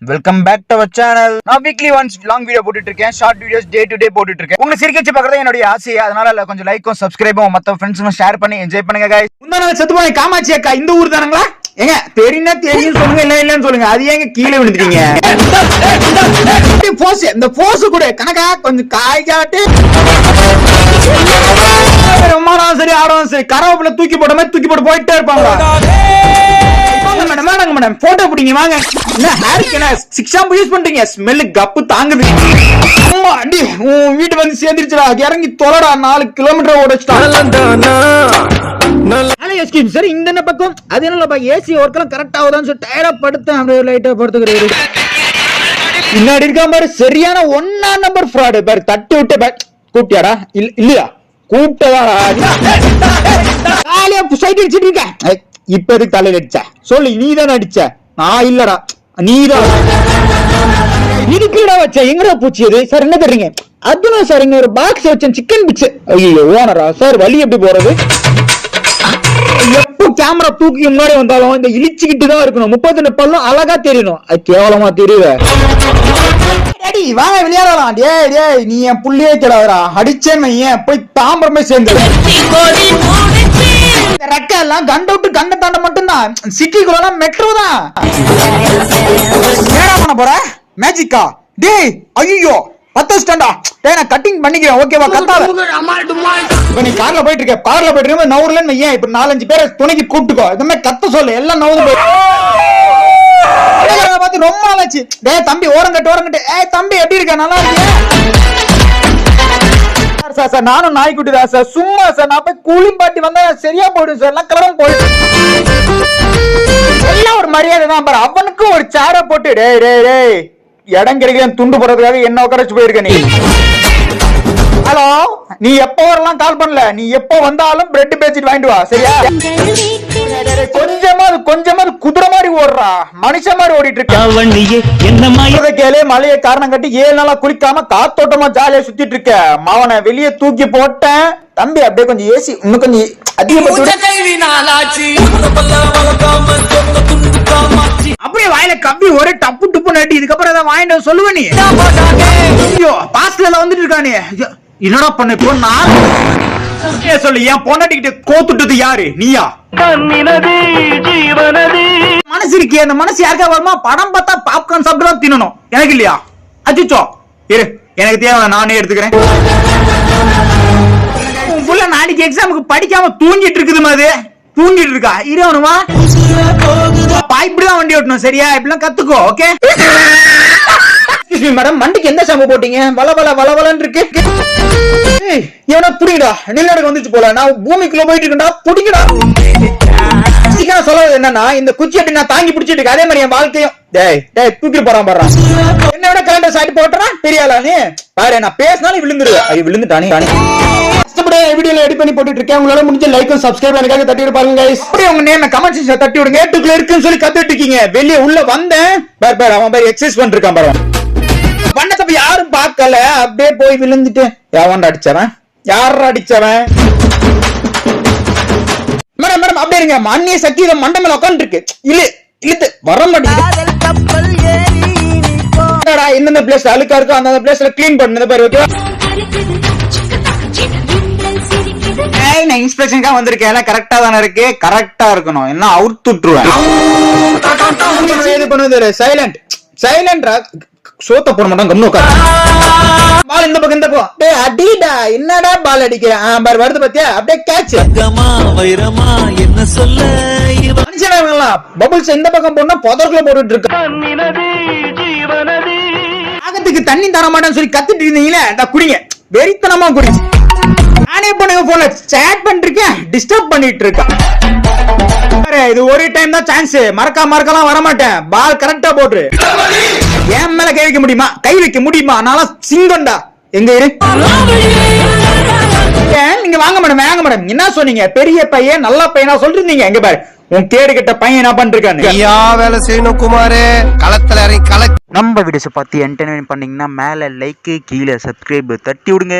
Welcome back to our channel. நான் weekly once long video போட்டுட்டு இருக்கேன், short videos day to day போட்டுட்டு இருக்கேன். உங்களை சிரிக்க வச்சு பார்க்கறது என்னோட ஆசை. அதனால கொஞ்சம் லைக்கும் சப்ஸ்கிரைபும் மற்ற ஃப்ரெண்ட்ஸும் ஷேர் பண்ணி என்ஜாய் பண்ணுங்க guys. முந்தான செத்து போன காமாட்சி அக்கா இந்த ஊர் தானங்களா? ஏங்க தெரியும்னா தெரியும் சொல்லுங்க, இல்ல இல்லன்னு சொல்லுங்க. அது ஏங்க கீழே விழுந்துட்டீங்க? இந்த போஸ் கூட கணக்கா கொஞ்சம் காய்காட்டு ரொம்ப சரி ஆடும் சரி கரவப்புல தூக்கி போட்ட மாதிரி தூக்கி போட்டு போயிட்டே இருப்பாங்க. மேடம் போட்டோ பிடிங்க வாங்க. என்ன ஹேருக்கு என்ன 6 ஷாம்பு யூஸ் பண்றீங்க? ஸ்மெல் கப்பு தாங்குது. அம்மா அடி உன் வீட்டு வந்து சேர்ந்துருச்சுடா. இறங்கி தொலைடா, 4 கிலோமீட்டர் ஓடிச்சுடா. சார் இந்த பக்கம் அது என்னப்பா ஏசி ஒர்க்கெல்லாம் கரெக்டா ஆகுதான்னு சொல்லி டயர்டா படுத்தேன். அப்படியே லைட்டா படுத்துக்கிறேன். பின்னாடி இருக்கா பாரு சரியான 1 நம்பர் ஃப்ராடு பாரு. தட்டி விட்டு கூப்பிட்டியாடா? இல்லையா கூப்பிட்டதாடா. சைட் அடிச்சிட்டு இருக்கேன். இப்ப எதுக்கு தலையில அடிச்ச சொல்லு? நீதான் அடிச்ச, நான் இல்லடா. நீதான் இதுக்கீடா வச்ச. எங்கடா பூச்சி அது? சார் என்ன தர்றீங்க? அதுதான் சார் இங்க ஒரு பாக்ஸ் வச்சேன், சிக்கன் பிச்சு. ஐயோ ஓனரா சார், வழி எப்படி போறது? எப்போ கேமரா தூக்கி முன்னாடி வந்தாலும் இந்த இழிச்சுக்கிட்டு தான் இருக்கணும். 32 பல்லும் அழகா தெரியணும். அது கேவலமா தெரியல. வாங்க விளையாடலாம். டேய் நீ என் புள்ளியே கிடாதரா. அடிச்சேன்னு ஏன் போய் தாம்பரமே சேர்ந்து ரெக்க எல்லாம் கண்ட விட்டு கண்ட தாண்ட மட்டும்தான். சிட்டிக்குள்ள மெட்ரோ தான். என்னடா பண்ண போற? மேஜிக்கா? டேய் ஐயோ 10 ஸ்டாண்டா. டேய் நான் கட்டிங் பண்ணிக்கிறேன் ஓகேவா? கத்தாத. இப்ப நீ கார்ல போயிட்டு இருக்க, கார்ல போயிட்டு இருக்க நவுறலன்னு ஏன் இப்ப 4-5 பேரை துணைக்கு கூப்பிட்டுக்கோ. இந்த மாதிரி கத்த சொல்லு, எல்லாம் நவுந்து போய் பார்த்து ரொம்ப நாளாச்சு. டேய் தம்பி ஓரங்கட்டு. ஏய் தம்பி எப்படி இருக்க? நல்லா இருக்கியா? சார் நானும் நாய்க்குட்டி தான் சார். சும்மா சார் நான் போய் கூலிங் பாட்டி வந்தா சரியா போயிடும் சார். எல்லாம் கிளம்ப போயிடும். எல்லாம் ஒரு மரியாதை தான் பாரு. அவனுக்கு ஒரு சேர போட்டு டேய் இடம் கிடைக்கல துண்டு போறதுக்காக என்ன உட்காரச்சு போயிருக்க நீ. ஹலோ, நீ எப்போ வரலாம் கால் பண்ணல. நீ எப்போ வந்தாலும் பிரெட் பேசிட்டு வாங்கிட்டு வா சரியா? கொஞ்சமாவது குதிரை மாதிரி ஓடுறா, மனுஷ மாதிரி ஓடிட்டு இருக்க. கேளு மழைய காரணம் கட்டி 7 நாளா குளிக்காம காத்தோட்டமா ஜாலியா சுத்திட்டு இருக்க. மாவனை வெளியே தூக்கி போட்டேன் தம்பி. அப்படியே கொஞ்சம் ஏசி இன்னும் கொஞ்சம் அப்படியே வாயில கப்பி ஒரே டப்பு டுப்பு நட்டி. இதுக்கப்புறம் ஏதாவது வாங்கிட்டு சொல்லுவ நீ. ஐயோ பாஸ்ல வந்துட்டு இருக்கானே. என்னடா பண்ண இப்போ? நான் சொல்லு, என் பொண்டாட்டிக்கிட்ட கோத்துட்டது யாரு? நீயா? மனசு இருக்கே, அந்த மனசு யாருக்கா வருமா? படம் பார்த்தா பாப்கார்ன் சாப்பிட்டு தின்னணும். எனக்கு இல்லையா? அச்சுச்சோ இரு, எனக்கு தேவை, நானே எடுத்துக்கிறேன். நாளைக்கு எக்ஸாமுக்கு படிக்காம தூங்கிட்டு இருக்குது மாதிரி. தூங்கிட்டு இருக்கா? இருவனுமா இப்படிதான் வண்டி ஓட்டணும் சரியா? இப்படிலாம் கத்துக்கோ ஓகே? மேடம் வண்டிக்கு எந்த ஷாம்பு போட்டீங்க? வளவலன்னு இருக்கு. எவனா புடிங்கடா, நிலநடுக்கம் வந்துச்சு போல. நான் பூமிக்குள்ள போயிட்டு இருக்கேன்டா, புடிங்கடா. சொல்றது என்னன்னா, இந்த குச்சி அப்படி நான் தாங்கி பிடிச்சிட்டு இருக்கேன். அதே மாதிரி என் வாழ்க்கையும் தூக்கி போறான் பாடுறான். என்னோட கலண்டர் சாட்டி போட்டுறான். பெரியாளானே பாரு, நான் பேசினாலும் விழுந்துருவேன். விழுந்துட்டானே. கஷ்டப்பட்டு வீடியோல எடிட் பண்ணி போட்டுட்டு இருக்கேன். உங்களால முடிஞ்ச லைக்கும் சப்ஸ்கிரைப் எனக்காக தட்டி விட பாருங்க गाइस. அப்படியே உங்க நேம் கமெண்ட் செக்ஷன்ல தட்டி விடுங்க. ஏட்டுக்குள்ள இருக்குன்னு சொல்லி கத்திட்டு இருக்கீங்க. வெளிய உள்ள வந்தேன் பாரு அவன் பாரு எக்ஸர்சைஸ் பண்ணிட்டு இருக்கான் பாரு. பண்ணதப்ப யாரும் பார்க்கல. அப்படியே போய் விழுந்துட்டு எவன்டா அடிச்சவன்? யாரா அடிச்சவன்? மேடம் அப்படியே இருங்க. அந்நிய சக்தி இத மண்டை மேல உட்கார்ந்து இருக்கு. இழுத்து வர மாட்டேங்குது. எந்தெந்த பிளேஸ் அழுக்கா இருக்கோ அந்த பிளேஸ்ல கிளீன் பண்ணுங்க பாரு ஓகே? நான் இன்ஸ்பெக்ஷனுக்காக வந்திருக்கேன். எல்லாம் கரெக்டா தானே இருக்கு? கரெக்டா இருக்கணும். என்ன அவுத்து விட்டுருவேன். சைலண்ட் சோத்த போட மாட்டான். கம்னு உட்காரு. பால் இந்த பக்கம் இந்த பக்கம். டேய் அடிடா. என்னடா பால் அடிக்கிறேன் பாரு வருது பாத்தியா? அப்படியே கேட்ச். வைரமா என்ன சொல்ல மனுஷனா பபிள்ஸ் இந்த பக்கம் போனா புதர்க்குள்ள போட்டுட்டு இருக்க. ஆகத்துக்கு தண்ணி தர மாட்டேன்னு சொல்லி கத்திட்டு இருந்தீங்களே, குடிங்க வெறித்தனமா குடிச்சு. நானே பண்ணுங்க போன்ல சேட் பண்ணிருக்கேன், டிஸ்டர்ப் பண்ணிட்டு இருக்கேன். இது ஒரு டைம் தான் சான்ஸ். மறக்கலாம் வர மாட்டேன். பால் கரெக்டா போட்டு என் மேல கை வைக்க முடியுமா? நான் சிங்கண்டா. எங்க இரு நீங்க வாங்க மேடம். என்ன சொன்னீங்க? பெரிய பையன் நல்ல பையனா சொல்லிருந்தீங்க. எங்க பாரு உன் கேடு கட்ட பையன் என்ன பண்றானு. வேலை செய்யணும் குமாரே. களத்துல இறங்கி நம்ம வீடியோஸ் பார்த்து என்டர்டெயின் பண்ணீங்கன்னா மேல லைக் கீழே சப்ஸ்கிரைப் தட்டி விடுங்க.